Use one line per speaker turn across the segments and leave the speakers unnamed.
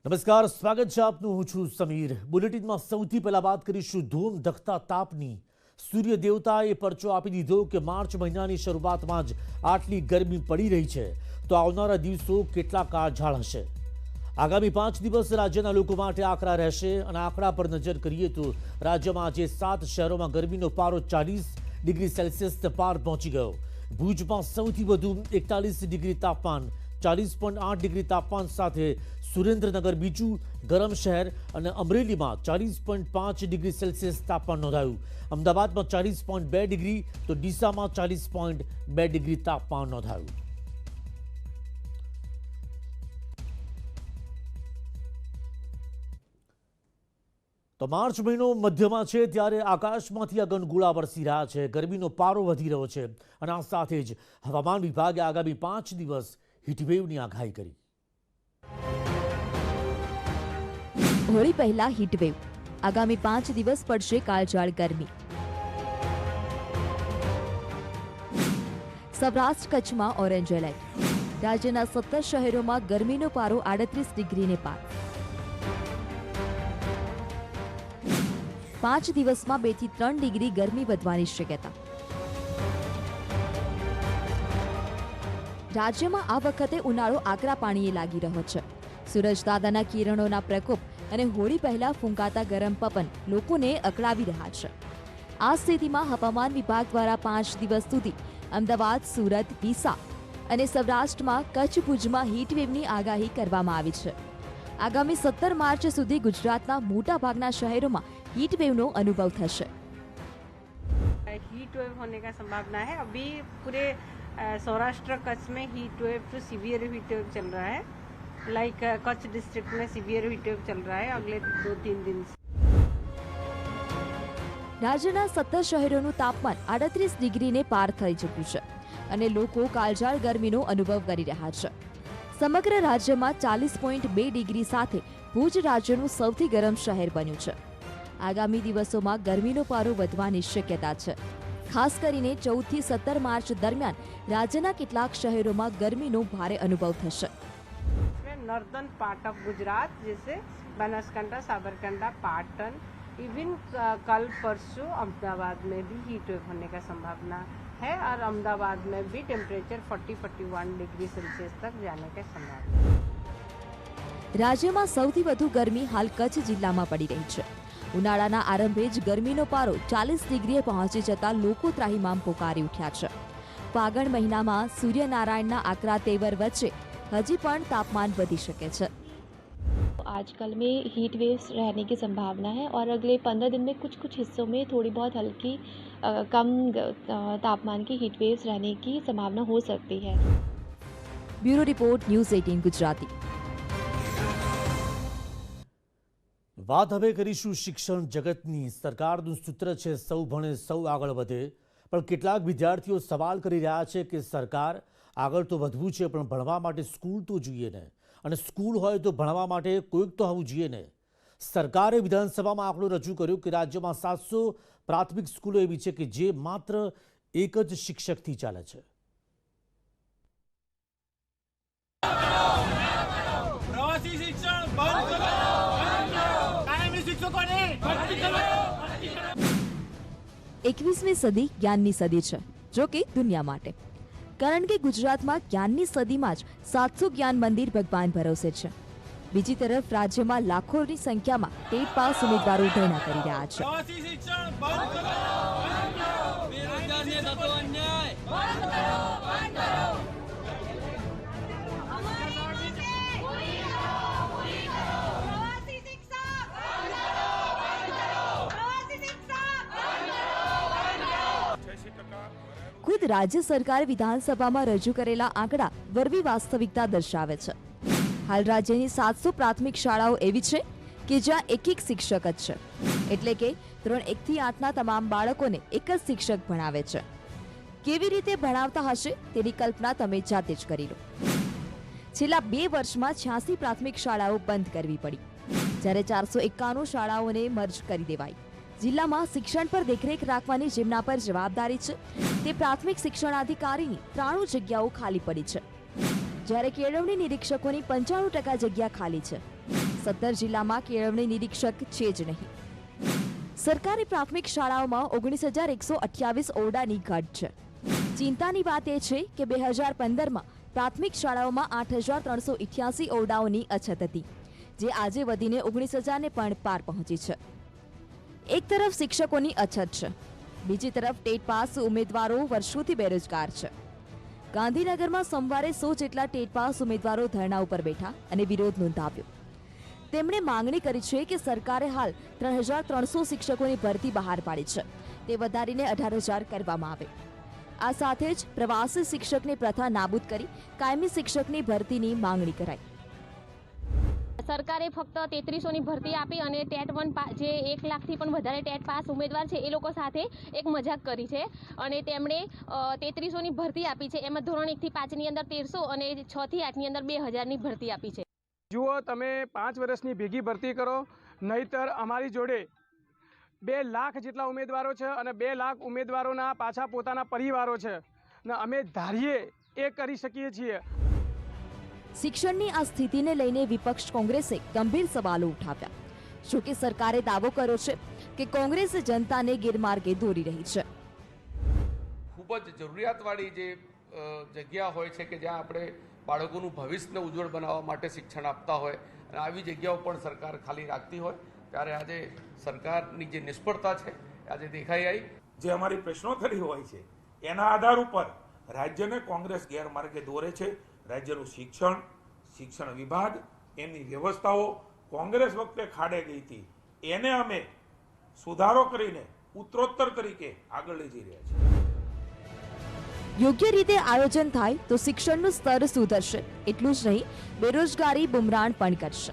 નમસ્કાર, સ્વાગત છે આપનું. હું છું સમીર. બુલેટિનમાં સૌથી પહેલા વાત કરીશું ધૂમ ધખતા તાપની. સૂર્ય દેવતાએ પરચો આપી દીધો કે માર્ચ મહિનાની શરૂઆતમાં જ આટલી ગરમી પડી રહી છે તો આવનારા દિવસો કેટલા કાળઝાળ હશે. આગામી 5 દિવસ રાજ્યના લોકો માટે આકરા રહેશે અને આંકડા પર નજર કરીએ તો રાજ્યમાં આજે 7 શહેરોમાં ગરમીનો પારો 40 ડિગ્રી સેલ્સિયસ પાર પહોંચી ગયો. ભુજમાં સૌથી વધુ 41 ડિગ્રી તાપમાન, 40.8 ડિગ્રી તાપમાન સાથે સુરેન્દ્રનગર બીજું ગરમ શહેર અને અમરેલીમાં 40.5 ડિગ્રી સેલ્સિયસ તાપમાન નોંધાયું. અમદાવાદમાં 40.2 ડિગ્રી તો ડીસામાં 40.2 ડિગ્રી તાપમાન નોંધાયું. તો માર્ચ મહિનો મધ્યમાં છે ત્યારે આકાશમાંથી અગનગોળા વરસી રહ્યા છે. ગરમીનો પારો વધી રહ્યો છે અને આ સાથે જ હવામાન વિભાગે આગામી 5 દિવસ હીટવેવની આગાહી કરી.
હોળી પહેલા હીટવેવ, આગામી 5 દિવસ પડશે કાળઝાળ ગરમી. સૌરાષ્ટ્ર કચ્છમાં ઓરેન્જ એલર્ટ. રાજ્યના 17 શહેરોમાં ગરમીનો પારો 38 ડિગ્રીને પાર. 5 દિવસમાં 2 થી 3 ડિગ્રી ગરમી વધવાની શક્યતા. રાજ્યમાં આ વખતે ઉનાળો આકરા પાણીએ લાગી રહ્યો છે. સૂરજદાદાના કિરણોના પ્રકોપ અને હોળી પહેલા ફૂંકાતા ગરમ પવન લોકોને અકળાવી રહ્યા છે. આ સ્થિતિમાં હવામાન વિભાગ દ્વારા 5 દિવસ સુધી અમદાવાદ, સુરત, ડીસા અને સૌરાષ્ટ્રમાં કચ્છ, ભુજમાં હીટવેવની આગાહી કરવામાં આવી છે. આગામી 17 માર્ચ સુધી ગુજરાતના મોટા ભાગના શહેરોમાં हीट नो अनुभव થશે.
हीट वेव होने का संभावना है. अभी पूरे सौराष्ट्र कच्छ में हीट वेव तो सीवियर हीट वेव चल रहा है. लाइक कच्छ डिस्ट्रिक्ट में सीवियर हीट वेव चल रहा है अगले 2-3 दिन से.
રાજ્યના 17 શહેરોનું તાપમાન 38 ડિગ્રીને પાર થઈ ચૂક્યું છે અને લોકો કાળઝાળ ગરમીનો અનુભવ કરી રહ્યા છે. સમગ્ર રાજ્યમાં 40.2 ડિગ્રી સાથે ભુજ રાજ્યનું સૌથી ગરમ શહેર બન્યું છે. આગામી દિવસોમાં ગરમીનો પારો વધવાની શક્યતા છે. ખાસ કરીને 14 થી 17 માર્ચ દરમિયાન રાજ્યના કેટલાક શહેરોમાં ગરમીનો ભારે અનુભવ થશે.
नॉर्दर्न पार्ट ऑफ गुजरात जैसे बनासकांठा, साबरकांठा, पाटन, इवन कल परसों अहमदाबाद में भी हीट वेव होने का संभावना है और अहमदाबाद में भी टेम्परेचर 40-41 डिग्री सेल्सियस तक जाने का संभावना.
રાજ્યમાં સૌથી વધુ ગરમી હાલ કચ્છ જિલ્લામાં પડી રહી છે. ઉનાળાના આરંભે જ ગરમીનો પારો 40 ડિગ્રીએ પહોંચી જતા લોકો ત્રાહિમામ પોકારી ઉઠ્યા છે. ફાગણ મહિનામાં સૂર્યનારાયણના આકરા તેવર વચ્ચે હજી પણ તાપમાન વધી શકે છે.
आजकल में हीट वेव्स रहने की संभावना है और अगले 15 दिन में कुछ हिस्सों में थोड़ी बहुत हल्की कम तापमान की हीट वेव्स रहने की संभावना हो सकती है.
Bureau report, news 18 Gujarati.
વાત હવે કરીશું શિક્ષણ જગતની. સરકારનું સૂત્ર છે સૌ ભણે સૌ આગળ વધે, પણ કેટલાક વિદ્યાર્થીઓ સવાલ કરી રહ્યા છે કે સરકાર આગળ તો વધવું છે પણ ભણવા માટે સ્કૂલ તો જોઈએ ને, અને સ્કૂલ હોય તો ભણવા માટે કોઈક તો હોવું જોઈએ ને. સરકારે વિધાનસભામાં આંકડો રજૂ કર્યો કે રાજ્યમાં 700 પ્રાથમિક સ્કૂલો એવી છે કે જે માત્ર એક જ શિક્ષકથી ચાલે છે.
પ્રવાસી શિક્ષણ બંધ કરો.
21મી સદી જ્ઞાનની સદી છે, જો કે દુનિયા માટે. કારણ કે ગુજરાતમાં જ્ઞાનની સદીમાં જ 700 જ્ઞાન મંદિર ભગવાન ભરોસે છે. બીજી તરફ રાજ્યમાં લાખોની સંખ્યામાં ટેટ પાસ ઉમેદવારો ધરણા કરી રહ્યા છે.
પ્રવાસી શિક્ષણ બંધ કરો. બેરોજગારીને થતો અન્યાય બંધ કરો.
ખુદ રાજ્ય સરકારે વિધાનસભામાં રજૂ કરેલા આંકડા વરવી વાસ્તવિકતા દર્શાવે છે. હાલ રાજ્યની 700 પ્રાથમિક શાળાઓ એવી છે કે જ્યાં એક શિક્ષક જ છે, એટલે કે ધોરણ 1 થી 8ના તમામ બાળકોને એક જ શિક્ષક ભણાવે છે. કેવી રીતે ભણાવતા હશે તેની કલ્પના તમે જાતે જ કરી લો. છેલ્લા 2 વર્ષમાં 86 પ્રાથમિક શાળાઓ બંધ કરવી પડી, જ્યારે 491 શાળાઓને મર્જ કરી દેવાઈ. જિલ્લામાં શિક્ષણ પર દેખરેખ રાખવાની જેમના પર જવાબદારી છે તે પ્રાથમિક શિક્ષણાધિકારીની 93 જગ્યાઓ ખાલી પડી છે, જ્યારે કેળવણી નિરીક્ષકોની 95% જગ્યા ખાલી છે. 17 જિલ્લામાં કેળવણી નિરીક્ષક છે જ નહીં. સરકારી પ્રાથમિક શાળાઓમાં 19,128 ઓરડાની ઘટ છે. ચિંતાની વાત એ છે કે 2015માં પ્રાથમિક શાળાઓમાં 8,388 ઓરડાઓની અછત હતી, જે આજે વધીને 19,000ને પણ પાર પહોંચી છે. એક તરફ શિક્ષકોની અછત છે, બીજી તરફ ટેટ પાસ ઉમેદવારો વર્ષોથી બેરોજગાર છે. ગાંધીનગરમાં સોમવારે 100 જેટલા ટેટ પાસ ઉમેદવારો ધરણા ઉપર બેઠા અને વિરોધ નોંધાવ્યો. તેમણે માંગણી કરી છે કે સરકારે હાલ 3,300 શિક્ષકોની ભરતી બહાર પાડી છે, તે વધારીને 18,000 કરવામાં આવે. આ સાથે જ પ્રવાસી શિક્ષકની પ્રથા નાબૂદ કરી કાયમી શિક્ષકની ભરતીની માંગણી કરાઈ.
સરકારે ફક્ત 3300ની ભરતી આપી અને ટેટ 1 જે 1 લાખથી પણ વધારે ટેટ પાસ ઉમેદવાર છે એ લોકો સાથે એક મજાક કરી છે અને તેમણે 3300ની ભરતી આપી છે. એમાં ધોરણ 1 થી 5ની અંદર 1300 અને 6 થી 8ની અંદર 2000ની ભરતી આપી છે.
જુઓ, તમે 5 વર્ષની ભેગી ભરતી કરો, નહીતર અમારી જોડે 2 લાખ જેટલા ઉમેદવારો છે અને 2 લાખ ઉમેદવારોના પાછા પોતાના પરિવારો છે અને અમે ધારીએ એ કરી શકીએ છીએ.
શિક્ષણની આ સ્થિતિને લઈને વિપક્ષ કોંગ્રેસે ગંભીર સવાલો ઉઠાવ્યા. જો કે સરકારે દાવો કર્યો છે કે કોંગ્રેસ જનતાને ગેરમાર્ગે દોરી રહી છે.
ખૂબ જ જરૂરિયાતવાળી જે જગ્યા હોય છે કે જ્યાં આપણે બાળકોનું ભવિષ્યને ઉજ્જવળ બનાવવા માટે શિક્ષણ આપતા હોય અને આવી જગ્યાઓ પણ સરકાર ખાલી રાખતી હોય, ત્યારે આજે સરકારની જે નિષ્ફળતા છે આજે દેખાઈ આવી.
જે અમારી પ્રશ્નોત્તરી હોય છે એના આધાર ઉપર રાજ્યને કોંગ્રેસ ગેરમાર્ગે દોરે છે. રાજ્યનું શિક્ષણ વિભાગ, એમની વ્યવસ્થાઓ કોંગ્રેસ વખતે ખાડે ગઈ હતી, એને અમે સુધારો કરીને ઉત્તરોત્તર તરીકે આગળ લઈ જઈ રહ્યા છીએ.
યોગ્ય રીતે આયોજન થાય તો શિક્ષણનું સ્તર સુધરશે. એટલું જ નહીં, બેરોજગારી બુમરાણ પણ કરશે.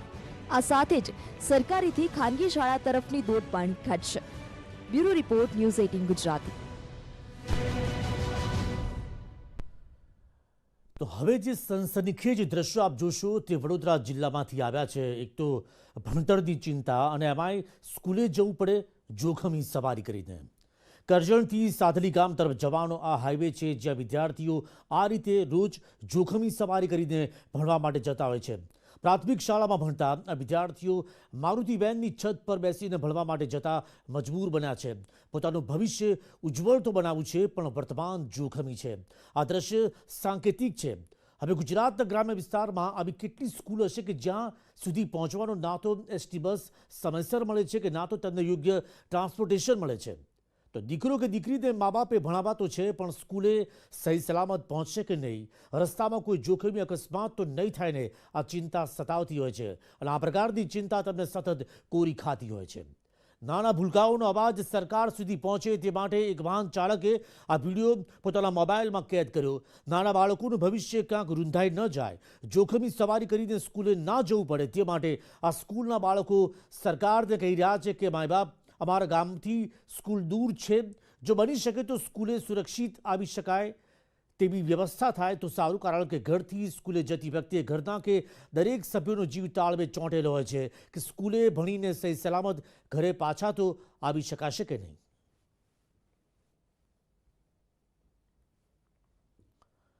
આ સાથે જ સરકારીથી ખાનગી શાળા તરફની દોડ પણ ઘટશે. Bureau report, news 18 Gujarati.
તો હવે જે સનસનીખેજ દ્રશ્યો આપ જોશો તે વડોદરા જિલ્લામાંથી આવ્યા છે. એક તો ભણતરની ચિંતા અને એમાંય સ્કૂલે જવું પડે જોખમી સવારી કરીને. કરજણથી સાધલી ગામ તરફ જવાનો આ હાઈવે છે, જ્યાં વિદ્યાર્થીઓ આ રીતે રોજ જોખમી સવારી કરીને ભણવા માટે જતા હોય છે. પ્રાથમિક શાળામાં ભણતા આ વિદ્યાર્થીઓ મારુતિ વેનની છત પર બેસીને ભણવા માટે જતા મજબૂર બન્યા છે. પોતાનું ભવિષ્ય ઉજ્જવળ તો બનાવવું છે, પણ વર્તમાન જોખમી છે. આ દ્રશ્ય સાંકેતિક છે. હવે ગુજરાતના ગ્રામ્ય વિસ્તારમાં આવી કેટલી સ્કૂલ હશે કે જ્યાં સુધી પહોંચવાનો ના તો એસટી બસ સમયસર મળે છે કે ના તો તેમને યોગ્ય ટ્રાન્સપોર્ટેશન મળે છે. તો દીકરો કે દીકરીને મા બાપે ભણાવવા તો છે, પણ સ્કૂલે સહી સલામત પહોંચશે કે નહીં, રસ્તામાં કોઈ જોખમી અકસ્માત તો નહીં થાય ને, આ ચિંતા સતાવતી હોય છે. અને આ પ્રકારની ચિંતા તમને સતત કોરી ખાતી હોય છે. નાના ભૂલકાઓનો અવાજ સરકાર સુધી પહોંચે તે માટે એક વાહન ચાલકે આ વિડીયો પોતાના મોબાઈલમાં કેદ કર્યો. નાના બાળકોનું ભવિષ્ય ક્યાંક રૂંધાઈ ન જાય, જોખમી સવારી કરીને સ્કૂલે ના જવું પડે તે માટે આ સ્કૂલના બાળકો સરકારને કહી રહ્યા છે કે માય બાપ, અમારા ગામથી સ્કૂલ દૂર છે, જો બની શકે તો સ્કૂલે સુરક્ષિત આવી શકાય તેવી વ્યવસ્થા થાય તો સારું. કારણ કે ઘરથી સ્કૂલે જતી વખતે ઘરના કે દરેક સભ્યોનો જીવ તાળવે ચોંટેલો હોય છે કે સ્કૂલે ભણીને સહી સલામત ઘરે પાછા તો આવી શકાશે કે નહીં.